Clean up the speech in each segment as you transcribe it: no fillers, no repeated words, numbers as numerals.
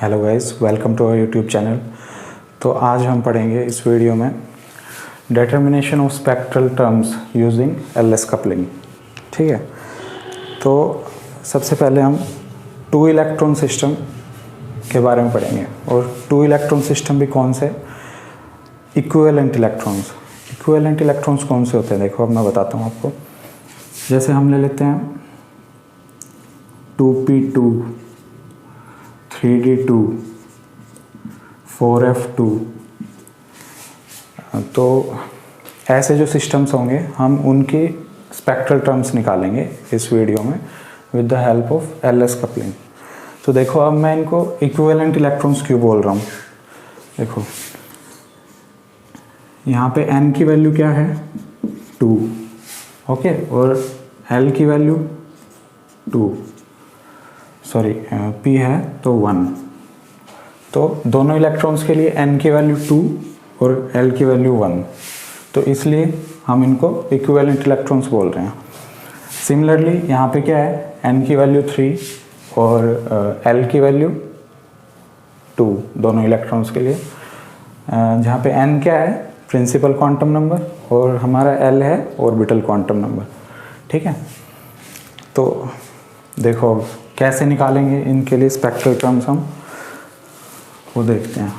Hello guys, welcome to our YouTube channel. तो आज हम पढ़ेंगे इस वीडियो में determination of spectral terms using LS coupling. ठीक है, तो सबसे पहले हम टू इलेक्ट्रॉन सिस्टम के बारे में पढ़ेंगे। और टू इलेक्ट्रॉन सिस्टम भी कौन से? Equivalent electrons. इक्विवेलेंट इलेक्ट्रॉन्स कौन से होते हैं? देखो, अब मैं बताता हूँ आपको। जैसे हम ले लेते हैं 2p2, 3d2, 4f2। तो ऐसे जो सिस्टम्स होंगे हम उनकी स्पेक्ट्रल टर्म्स निकालेंगे इस वीडियो में with the help of LS coupling. तो देखो, अब मैं इनको इक्विवेलेंट इलेक्ट्रॉन्स क्यों बोल रहा हूँ। देखो, यहाँ पे n की वैल्यू क्या है? 2, ओके, और l की वैल्यू 2, सॉरी p है तो 1। तो दोनों इलेक्ट्रॉन्स के लिए n की वैल्यू 2 और l की वैल्यू 1, तो इसलिए हम इनको इक्विवेलेंट इलेक्ट्रॉन्स बोल रहे हैं। सिमिलरली यहाँ पे क्या है? n की वैल्यू 3 और l की वैल्यू 2 दोनों इलेक्ट्रॉन्स के लिए। जहाँ पे n क्या है? प्रिंसिपल क्वांटम नंबर, और हमारा l है ऑर्बिटल क्वांटम नंबर। ठीक है, तो देखो कैसे निकालेंगे इनके लिए स्पेक्ट्रल टर्म्स, हम वो देखते हैं।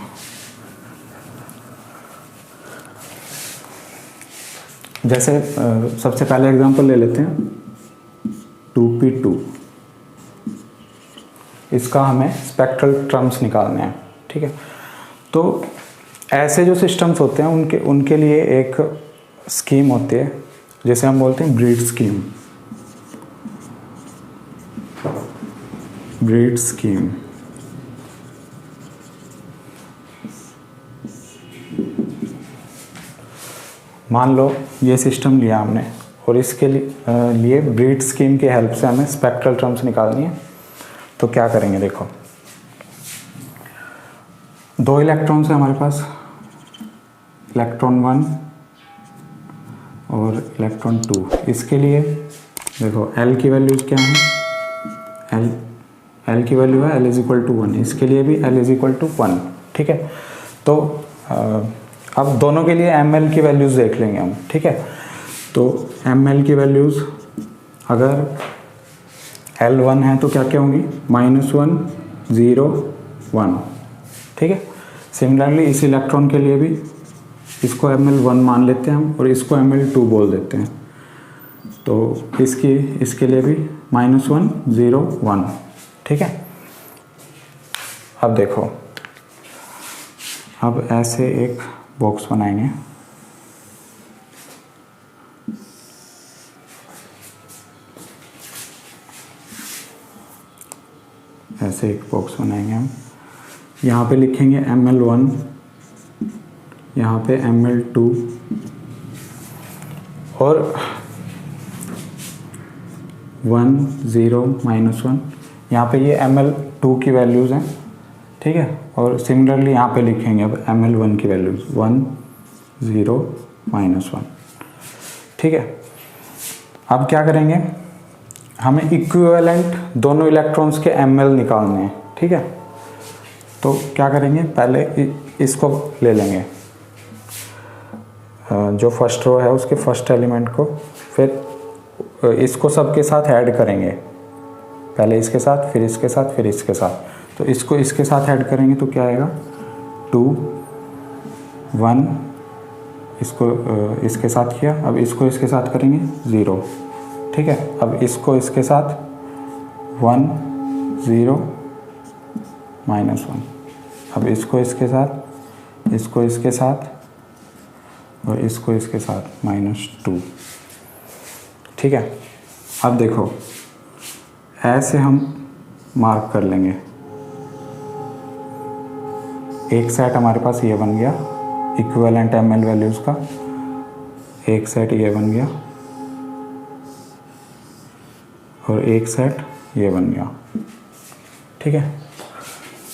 जैसे सबसे पहले एग्जांपल ले लेते हैं 2p2। इसका हमें स्पेक्ट्रल टर्म्स निकालने हैं। ठीक है, तो ऐसे जो सिस्टम्स होते हैं उनके लिए एक स्कीम होती है, जैसे हम बोलते हैं ब्रीड स्कीम। ब्रीड स्कीम मान लो ये सिस्टम लिया हमने, और इसके लिए ब्रीड स्कीम की हेल्प से हमें स्पेक्ट्रल टर्म्स निकालनी है। तो क्या करेंगे? देखो, दो इलेक्ट्रॉन्स है हमारे पास, इलेक्ट्रॉन 1 और इलेक्ट्रॉन 2। इसके लिए देखो l की वैल्यू क्या है? l की वैल्यू है l इज इक्वल टू 1। इसके लिए भी l इज इक्वल टू 1। ठीक है, तो अब दोनों के लिए ml की वैल्यूज़ देख लेंगे हम। ठीक है, तो ml की वैल्यूज़ अगर L1 है तो क्या क्या होंगी? -1, 0, 1। ठीक है, सिमिलरली इस इलेक्ट्रॉन के लिए भी इसको ml1 मान लेते हैं हम, और इसको ml2 बोल देते हैं। तो इसके लिए भी -1, 0, 1। ठीक है, अब देखो, अब ऐसे एक बॉक्स बनाएंगे। ऐसे एक बॉक्स बनाएंगे हम। यहाँ पे लिखेंगे ml1, यहाँ पे ml2, और 1, 0, -1। यहाँ पे ये ml2 की वैल्यूज़ हैं। ठीक है, और सिमिलरली यहाँ पे लिखेंगे अब ml1 की वैल्यूज़ 1, 0, -1। ठीक है, अब क्या करेंगे? हमें इक्विवेलेंट दोनों इलेक्ट्रॉन्स के ml निकालने हैं। ठीक है, तो क्या करेंगे? पहले इसको ले लेंगे, जो फर्स्ट रो है उसके फर्स्ट एलिमेंट को, फिर इसको सबके साथ ऐड करेंगे। पहले इसके साथ, फिर इसके साथ, फिर इसके साथ। तो इसको इसके साथ ऐड करेंगे तो क्या आएगा? 2, 1। इसको इसके साथ किया, अब इसको इसके साथ करेंगे 0। ठीक है, अब इसको इसके साथ 1, 0, -1। अब इसको इसके साथ, इसको इसके साथ, और इसको इसके साथ -2। ठीक है, अब देखो ऐसे हम मार्क कर लेंगे। एक सेट हमारे पास ये बन गया इक्विवेलेंट ml वैल्यूज़ का, एक सेट ये बन गया, और एक सेट ये बन गया। ठीक है,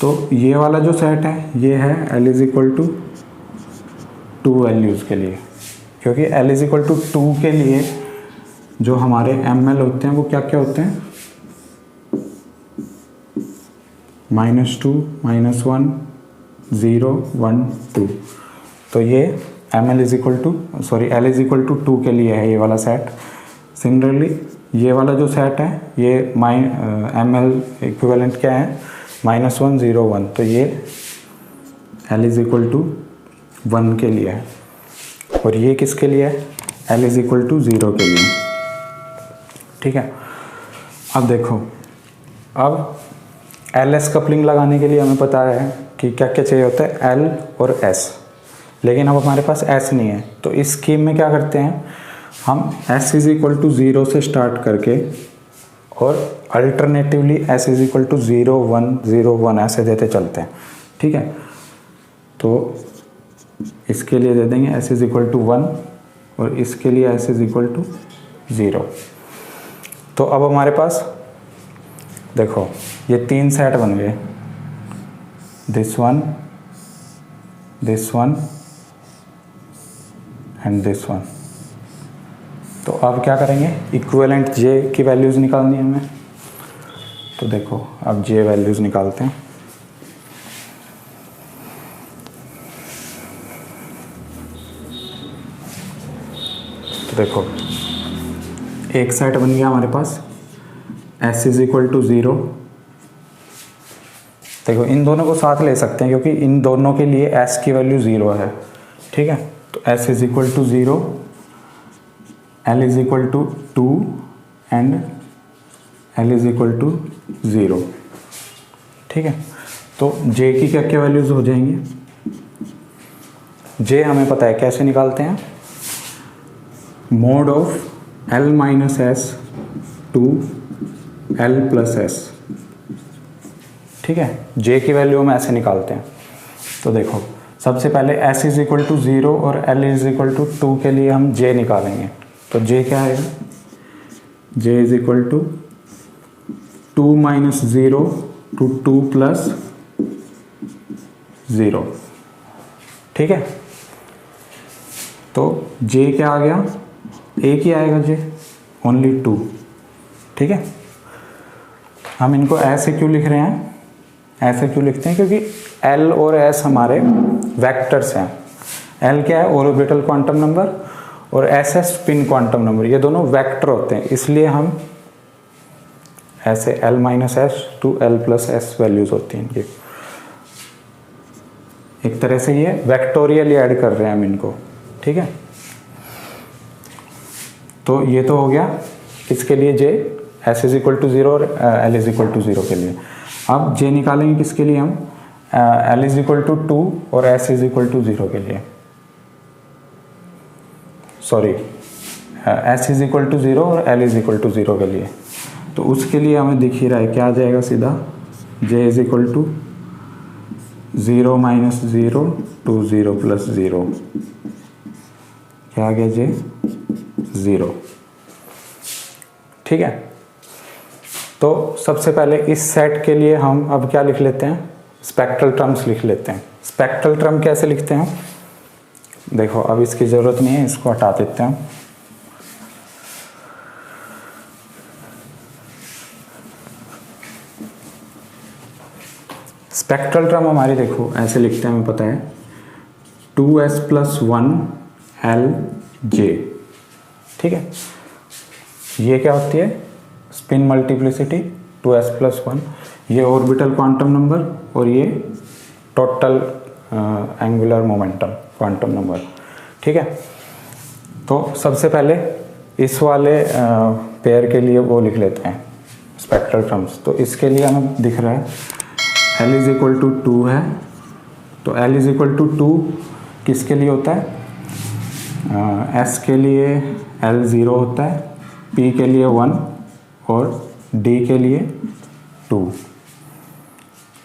तो ये वाला जो सेट है ये है l is equal to 2 values के लिए, क्योंकि l इज इक्वल टू 2 के लिए जो हमारे ml होते हैं वो क्या क्या होते हैं? -2 -1 0 1 2। तो ये L इज इक्वल टू 2 के लिए है ये वाला सेट। सिमिलरली ये वाला जो सेट है ये ML इक्विवेलेंट क्या है, -1 0 1। तो ये L इज इक्वल टू 1 के लिए है, और ये किसके लिए है, L इज इक्वल टू 0 के लिए। ठीक है, अब देखो, अब LS कपलिंग लगाने के लिए हमें पता है कि क्या क्या चाहिए होता है, L और S। लेकिन अब हमारे पास S नहीं है, तो इस स्कीम में क्या करते हैं हम, S इज इक्वल टू 0 से स्टार्ट करके और alternatively S is equal to 0 1 0 1 ऐसे देते चलते हैं। ठीक है, तो इसके लिए दे देंगे S इज इक्वल टू 1 और इसके लिए S इज इक्वल टू 0। तो अब हमारे पास देखो ये 3 सेट बन गए, this one and this one. तो अब क्या करेंगे, इक्विवेलेंट J की वैल्यूज़ निकालनी है हमें। तो देखो अब J वैल्यूज़ निकालते हैं। तो देखो एक सेट बन गया हमारे पास, S इज इक्वल टू 0। देखो इन दोनों को साथ ले सकते हैं क्योंकि इन दोनों के लिए S की वैल्यू 0 है। ठीक है, तो S is equal to 0, L is equal to 2 and L is equal to 0। ठीक है, तो J की क्या क्या वैल्यूज हो जाएंगी, J हमें पता है, कैसे निकालते हैं, mode of L minus S to L plus S. ठीक है, J की वैल्यू हम ऐसे निकालते हैं। तो देखो सबसे पहले S इज इक्वल टू 0 और L इज इक्वल टू 2 के लिए हम J निकालेंगे। तो J क्या है, J is equal to 2 minus 0 to 2 plus 0। ठीक है, तो J क्या आ गया, एक ही आएगा J, ओनली 2। ठीक है, हम इनको ऐसे क्यों लिख रहे हैं, ऐसे क्यों लिखते हैं, क्योंकि L और S हमारे वेक्टर्स हैं। L क्या है, ऑर्बिटल क्वांटम नंबर, और S है स्पिन क्वांटम नंबर। ये दोनों वेक्टर होते हैं, इसलिए हम ऐसे L minus S to L plus S values होती हैं इनकी। एक तरह से ये वेक्टोरियल ऐड कर रहे हैं हम इनको। ठीक है, तो ये तो हो गया इसके लिए J, S is equal to 0 और L इज इक्वल टू 0 के लिए। अब J निकालेंगे किसके लिए हम, L इज इक्वल टू 2 और S इज इक्वल टू 0 के लिए, sorry S is equal to 0 और L इज इक्वल टू 0 के लिए। तो उसके लिए हमें दिख ही रहा है, क्या आ जाएगा सीधा, J is equal to 0 minus 0 to 0 plus 0। क्या आ गया J, 0। ठीक है, तो सबसे पहले इस सेट के लिए हम अब क्या लिख लेते हैं, स्पेक्ट्रल टर्म्स लिख लेते हैं। स्पेक्ट्रल टर्म कैसे लिखते हैं, देखो अब इसकी ज़रूरत नहीं है, इसको हटा देते हैं। स्पेक्ट्रल टर्म हमारी देखो ऐसे लिखते हैं, हमें पता है 2s प्लस 1 L J। ठीक है, ये क्या होती है, स्पिन मल्टीप्लिसिटी 2s प्लस 1, ये ऑर्बिटल क्वांटम नंबर और ये total angular momentum quantum number. ठीक है, तो सबसे पहले इस वाले पेयर के लिए वो लिख लेते हैं स्पेक्ट्रल टर्म्स। तो इसके लिए हमें दिख रहा है L इज इक्वल टू 2 है, तो L इज इक्वल टू 2 किसके लिए होता है, S के लिए L 0 होता है, P के लिए 1 और D के लिए 2।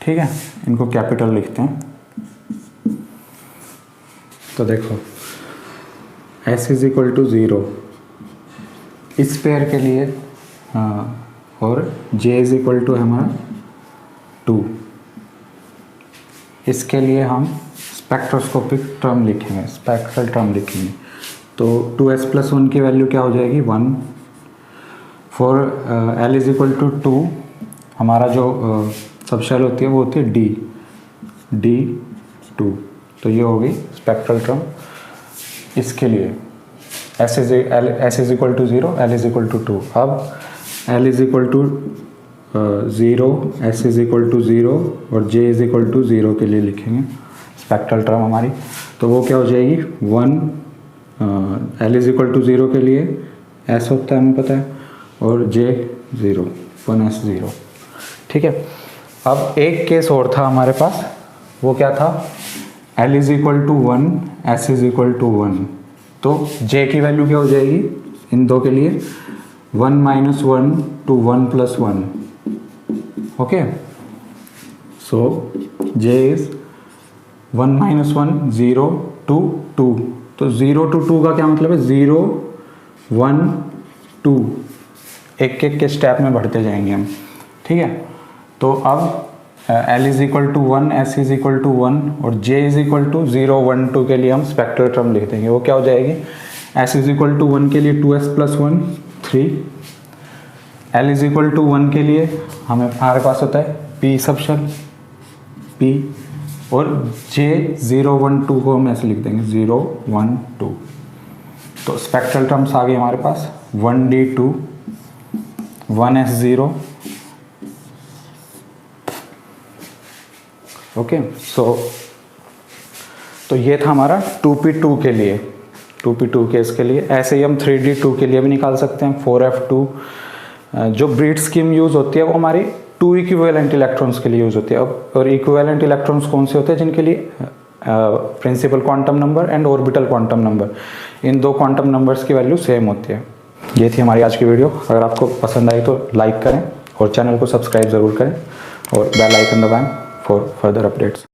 ठीक है, इनको कैपिटल लिखते हैं। तो देखो S इज इक्वल टू 0 इस पेयर के लिए, और J इज इक्वल टू हमारा 2, इसके लिए हम स्पेक्ट्रोस्कोपिक टर्म लिखेंगे, स्पेक्ट्रल टर्म लिखेंगे। तो 2s प्लस 1 की वैल्यू क्या हो जाएगी, 1। For L is equal to 2 हमारा जो सब शेल होती है वो होती है D2। तो ये हो गई स्पेक्ट्रल टर्म इसके लिए। S is equal to 0, L is equal to 2। अब L is equal to 0, S is equal to 0 और J इज इक्वल टू 0 के लिए लिखेंगे स्पेक्ट्रल टर्म हमारी। तो वो क्या हो जाएगी 1, L इज इक्वल टू 0 के लिए S होता है हमें पता है, और J 0, 1S 0। ठीक है। अब एक केस और था हमारे पास, वो क्या था, L is equal to 1, S is equal to 1। तो J की वैल्यू क्या हो जाएगी इन दो के लिए, 1 - 1 to 1 + 1। Okay, so J is 1 - 1 0 to 2। तो 0 to 2 का क्या मतलब है, 0 1 2, एक एक के स्टेप में बढ़ते जाएंगे हम। ठीक है। तो अब L is equal to 1, S is equal to 1 और J इज इक्वल टू 0 1 2 के लिए हम स्पेक्ट्रल टर्म लिख देंगे। वो क्या हो जाएगी, S इज इक्वल टू 1 के लिए 2S + 1 3, L is equal to 1 के लिए हमारे पास होता है P सब शेल P, और J 0 1 2 को हम ऐसे लिख देंगे 0 1 2। तो स्पेक्ट्रल टर्म्स आ गए हमारे पास 1D2, 1S0। ओके, सो तो ये था हमारा 2P2 के लिए, 2P2 केस के लिए। ऐसे ही हम 3D2 के लिए भी निकाल सकते हैं 4F2। जो ब्रीड स्कीम यूज़ होती है वो हमारी 2 इक्विवेलेंट इलेक्ट्रॉन्स के लिए यूज़ होती है। अब और इक्विवेलेंट इलेक्ट्रॉन्स कौन से होते हैं, जिनके लिए principal quantum number and orbital quantum number, इन दो क्वांटम नंबर्स की वैल्यू सेम होती है। ये थी हमारी आज की वीडियो। अगर आपको पसंद आई तो लाइक करें और चैनल को सब्सक्राइब ज़रूर करें और बेल आइकन दबाएं फॉर फर्दर अपडेट्स।